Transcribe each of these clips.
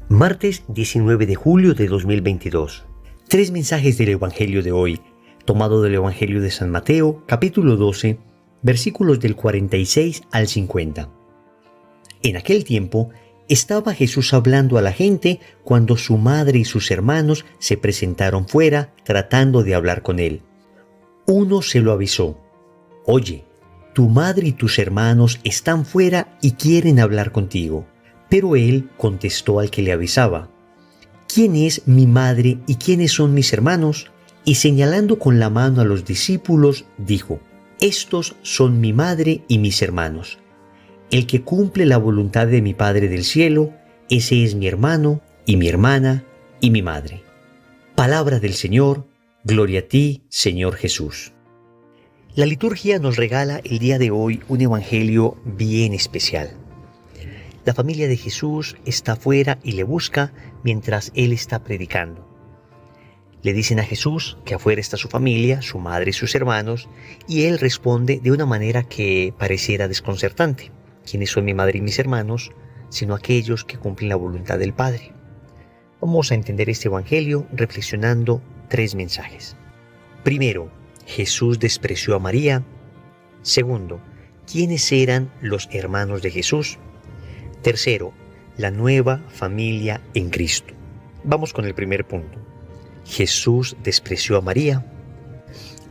Martes 19 de julio de 2022. Tres mensajes del Evangelio de hoy, tomado del Evangelio de San Mateo, capítulo 12, versículos del 46 al 50. En aquel tiempo, estaba Jesús hablando a la gente cuando su madre y sus hermanos se presentaron fuera tratando de hablar con él. Uno se lo avisó: «Oye, tu madre y tus hermanos están fuera y quieren hablar contigo». Pero él contestó al que le avisaba: «¿Quién es mi madre y quiénes son mis hermanos?». Y señalando con la mano a los discípulos, dijo: «Estos son mi madre y mis hermanos. El que cumple la voluntad de mi Padre del cielo, ese es mi hermano y mi hermana y mi madre». Palabra del Señor, gloria a ti, Señor Jesús. La liturgia nos regala el día de hoy un evangelio bien especial. La familia de Jesús está afuera y le busca mientras él está predicando. Le dicen a Jesús que afuera está su familia, su madre y sus hermanos, y él responde de una manera que pareciera desconcertante: ¿quiénes son mi madre y mis hermanos? Sino aquellos que cumplen la voluntad del Padre. Vamos a entender este evangelio reflexionando tres mensajes. Primero, Jesús despreció a María. Segundo, ¿quiénes eran los hermanos de Jesús? Tercero, la nueva familia en Cristo. Vamos con el primer punto. Jesús despreció a María.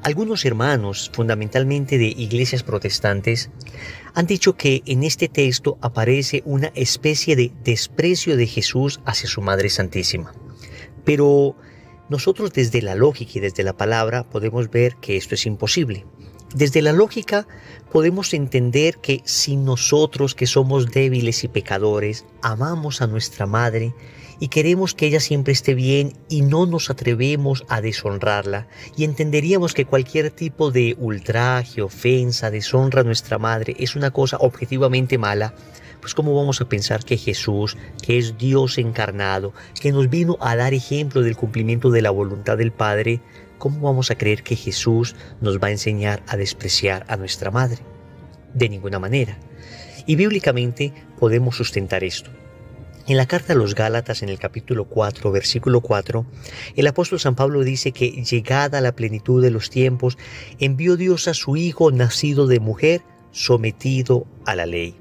Algunos hermanos, fundamentalmente de iglesias protestantes, han dicho que en este texto aparece una especie de desprecio de Jesús hacia su Madre Santísima. Pero nosotros desde la lógica y desde la palabra podemos ver que esto es imposible. Desde la lógica podemos entender que si nosotros, que somos débiles y pecadores, amamos a nuestra madre y queremos que ella siempre esté bien y no nos atrevemos a deshonrarla, y entenderíamos que cualquier tipo de ultraje, ofensa, deshonra a nuestra madre es una cosa objetivamente mala, pues ¿cómo vamos a pensar que Jesús, que es Dios encarnado, que nos vino a dar ejemplo del cumplimiento de la voluntad del Padre, cómo vamos a creer que Jesús nos va a enseñar a despreciar a nuestra madre? De ninguna manera. Y bíblicamente podemos sustentar esto. En la carta a los Gálatas, en el capítulo 4, versículo 4, el apóstol San Pablo dice que llegada la plenitud de los tiempos, envió Dios a su Hijo nacido de mujer, sometido a la ley.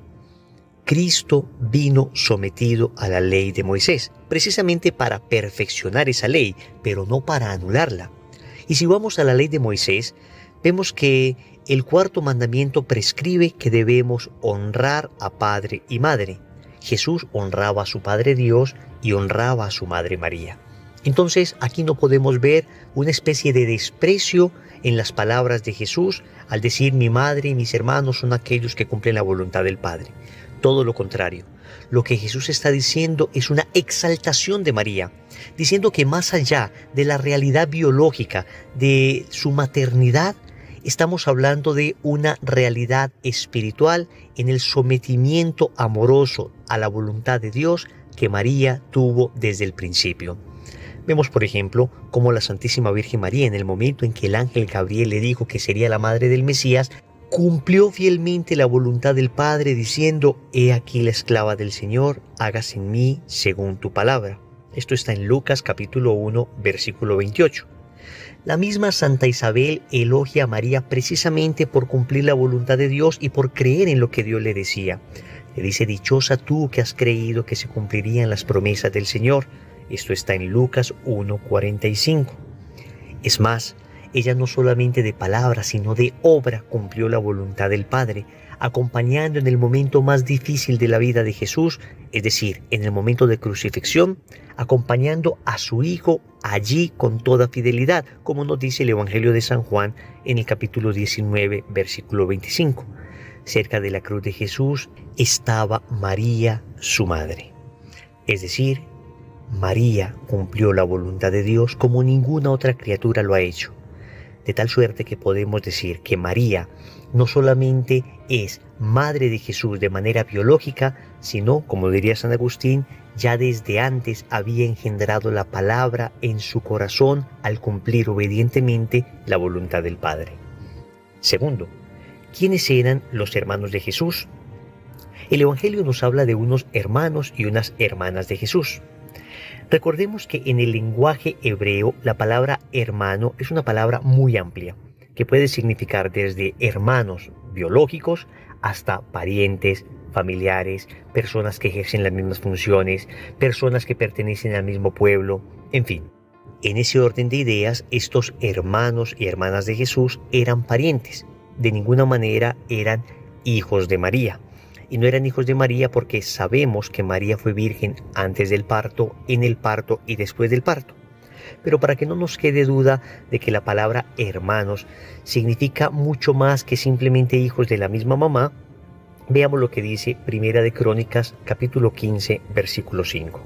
Cristo vino sometido a la ley de Moisés, precisamente para perfeccionar esa ley, pero no para anularla. Y si vamos a la ley de Moisés, vemos que el cuarto mandamiento prescribe que debemos honrar a padre y madre. Jesús honraba a su Padre Dios y honraba a su Madre María. Entonces aquí no podemos ver una especie de desprecio en las palabras de Jesús al decir mi madre y mis hermanos son aquellos que cumplen la voluntad del Padre. Todo lo contrario. Lo que Jesús está diciendo es una exaltación de María, diciendo que más allá de la realidad biológica de su maternidad, estamos hablando de una realidad espiritual en el sometimiento amoroso a la voluntad de Dios que María tuvo desde el principio. Vemos, por ejemplo, cómo la Santísima Virgen María, en el momento en que el ángel Gabriel le dijo que sería la madre del Mesías, cumplió fielmente la voluntad del Padre diciendo: «He aquí la esclava del Señor, hágase en mí según tu palabra». Esto está en Lucas capítulo 1, versículo 28. La misma Santa Isabel elogia a María precisamente por cumplir la voluntad de Dios y por creer en lo que Dios le decía. Le dice: «Dichosa tú que has creído que se cumplirían las promesas del Señor». Esto está en Lucas 1:45. Es más, ella no solamente de palabra, sino de obra cumplió la voluntad del Padre, acompañando en el momento más difícil de la vida de Jesús, es decir, en el momento de crucifixión, acompañando a su Hijo allí con toda fidelidad, como nos dice el Evangelio de San Juan en el capítulo 19, versículo 25. Cerca de la cruz de Jesús estaba María, su madre. Es decir, María cumplió la voluntad de Dios como ninguna otra criatura lo ha hecho. De tal suerte que podemos decir que María no solamente es madre de Jesús de manera biológica, sino, como diría San Agustín, ya desde antes había engendrado la palabra en su corazón al cumplir obedientemente la voluntad del Padre. Segundo, ¿quiénes eran los hermanos de Jesús? El Evangelio nos habla de unos hermanos y unas hermanas de Jesús. Recordemos que en el lenguaje hebreo la palabra hermano es una palabra muy amplia, que puede significar desde hermanos biológicos hasta parientes, familiares, personas que ejercen las mismas funciones, personas que pertenecen al mismo pueblo, en fin. En ese orden de ideas, estos hermanos y hermanas de Jesús eran parientes. De ninguna manera eran hijos de María. Y no eran hijos de María porque sabemos que María fue virgen antes del parto, en el parto y después del parto. Pero para que no nos quede duda de que la palabra hermanos significa mucho más que simplemente hijos de la misma mamá, veamos lo que dice Primera de Crónicas, capítulo 15, versículo 5.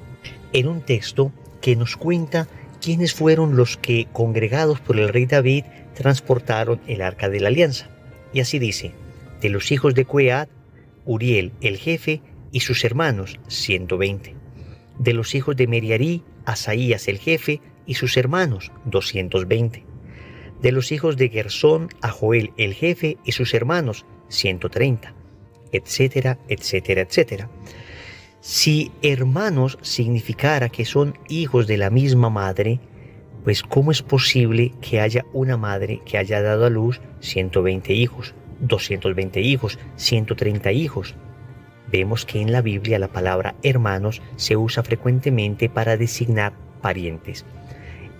En un texto que nos cuenta quiénes fueron los que, congregados por el rey David, transportaron el arca de la alianza. Y así dice: de los hijos de Coat, Uriel el jefe y sus hermanos, 120. De los hijos de Meriarí, Asaías el jefe y sus hermanos, 220. De los hijos de Gersón, a Joel el jefe y sus hermanos, 130, etcétera, etcétera, etcétera. Si hermanos significara que son hijos de la misma madre, pues ¿cómo es posible que haya una madre que haya dado a luz 120 hijos, 220 hijos, 130 hijos? Vemos que en la Biblia la palabra hermanos se usa frecuentemente para designar parientes.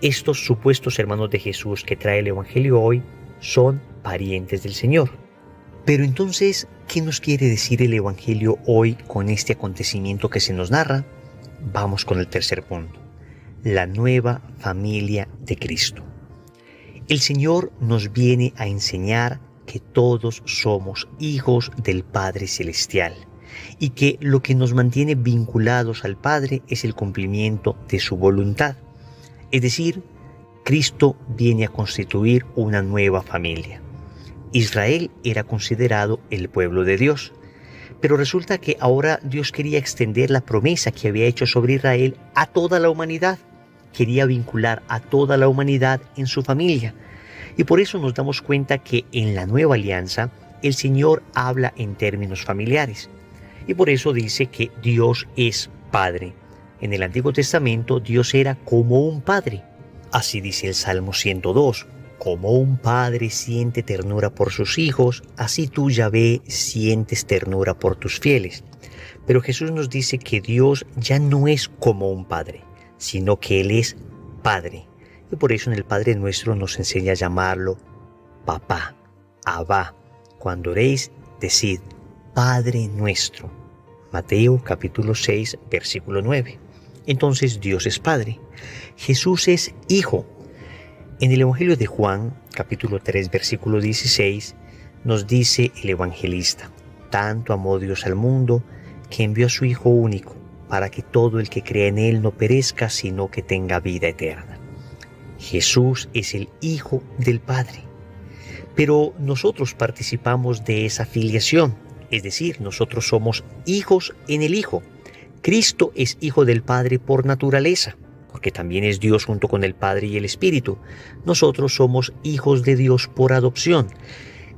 Estos supuestos hermanos de Jesús que trae el Evangelio hoy son parientes del Señor. Pero entonces, ¿qué nos quiere decir el Evangelio hoy con este acontecimiento que se nos narra? Vamos con el tercer punto: la nueva familia de Cristo. El Señor nos viene a enseñar que todos somos hijos del Padre Celestial y que lo que nos mantiene vinculados al Padre es el cumplimiento de su voluntad. Es decir, Cristo viene a constituir una nueva familia. Israel era considerado el pueblo de Dios, pero resulta que ahora Dios quería extender la promesa que había hecho sobre Israel a toda la humanidad. Quería vincular a toda la humanidad en su familia. Y por eso nos damos cuenta que en la nueva alianza el Señor habla en términos familiares. Y por eso dice que Dios es Padre. En el Antiguo Testamento Dios era como un padre. Así dice el Salmo 102. Como un padre siente ternura por sus hijos, así tú, Yahvé, sientes ternura por tus fieles. Pero Jesús nos dice que Dios ya no es como un padre, sino que Él es Padre. Y por eso en el Padre Nuestro nos enseña a llamarlo Papá, Abba. Cuando oréis, decid Padre Nuestro. Mateo capítulo 6, versículo 9. Entonces Dios es Padre. Jesús es Hijo. En el Evangelio de Juan, capítulo 3, versículo 16, nos dice el evangelista: tanto amó Dios al mundo que envió a su Hijo único, para que todo el que crea en Él no perezca, sino que tenga vida eterna. Jesús es el Hijo del Padre. Pero nosotros participamos de esa filiación, es decir, nosotros somos hijos en el Hijo. Cristo es Hijo del Padre por naturaleza, porque también es Dios junto con el Padre y el Espíritu. Nosotros somos hijos de Dios por adopción.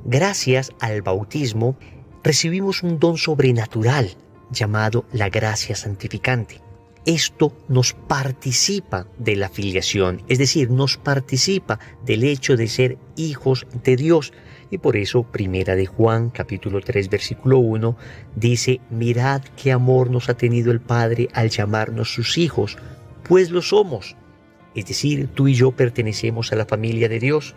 Gracias al bautismo recibimos un don sobrenatural llamado la gracia santificante. Esto nos participa de la filiación, es decir, nos participa del hecho de ser hijos de Dios. Y por eso, Primera de Juan, capítulo 3, versículo 1, dice: mirad qué amor nos ha tenido el Padre al llamarnos sus hijos, pues lo somos. Es decir, tú y yo pertenecemos a la familia de Dios.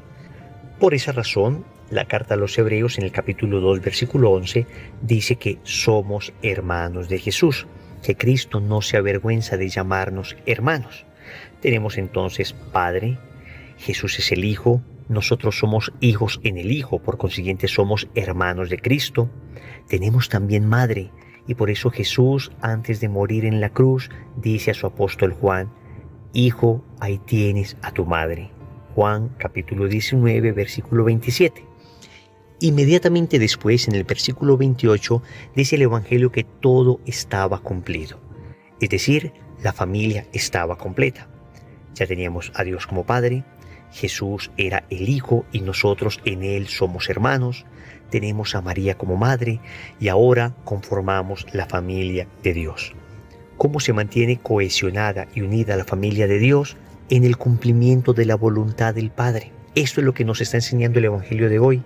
Por esa razón, la carta a los Hebreos en el capítulo 2, versículo 11, dice que somos hermanos de Jesús, que Cristo no se avergüenza de llamarnos hermanos. Tenemos entonces Padre, Jesús es el Hijo, nosotros somos hijos en el Hijo, por consiguiente somos hermanos de Cristo. Tenemos también Madre, y por eso Jesús, antes de morir en la cruz, dice a su apóstol Juan: Hijo, ahí tienes a tu madre. Juan capítulo 19, versículo 27. Inmediatamente después, en el versículo 28, dice el Evangelio que todo estaba cumplido. Es decir, la familia estaba completa. Ya teníamos a Dios como Padre, Jesús era el Hijo y nosotros en Él somos hermanos, tenemos a María como Madre y ahora conformamos la familia de Dios. cómo se mantiene cohesionada y unida la familia de Dios en el cumplimiento de la voluntad del Padre. Esto es lo que nos está enseñando el Evangelio de hoy.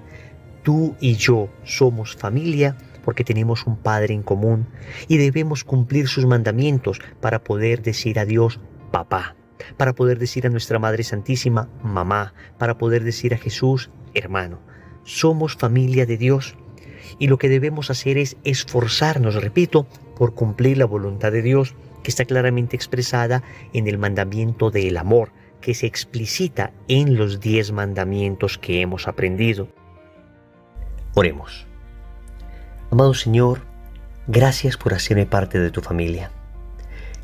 Tú y yo somos familia porque tenemos un Padre en común y debemos cumplir sus mandamientos para poder decir a Dios, papá, para poder decir a nuestra Madre Santísima, mamá, para poder decir a Jesús, hermano. Somos familia de Dios y lo que debemos hacer es esforzarnos, repito, por cumplir la voluntad de Dios que está claramente expresada en el mandamiento del amor, que se explicita en los 10 mandamientos que hemos aprendido. Oremos. Amado Señor, gracias por hacerme parte de tu familia.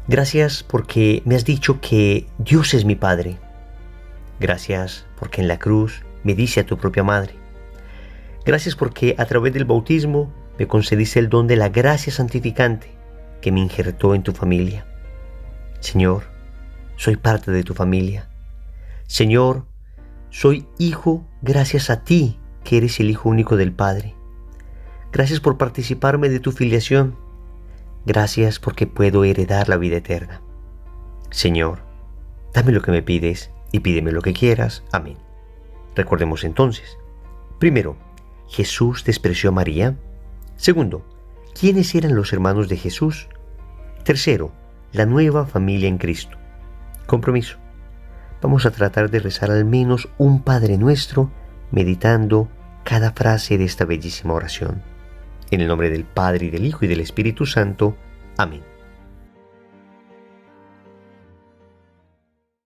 Gracias porque me has dicho que Dios es mi Padre. Gracias porque en la cruz me dice a tu propia madre. Gracias porque a través del bautismo me concediste el don de la gracia santificante que me injertó en tu familia. Señor, soy parte de tu familia. Señor, soy hijo gracias a ti, que eres el Hijo único del Padre. Gracias por participarme de tu filiación. Gracias porque puedo heredar la vida eterna. Señor, dame lo que me pides y pídeme lo que quieras. Amén. Recordemos entonces. Primero, Jesús despreció a María. Segundo, ¿quiénes eran los hermanos de Jesús? Tercero, la nueva familia en Cristo. Compromiso. Vamos a tratar de rezar al menos un Padre Nuestro, meditando cada frase de esta bellísima oración. En el nombre del Padre, y del Hijo, y del Espíritu Santo. Amén.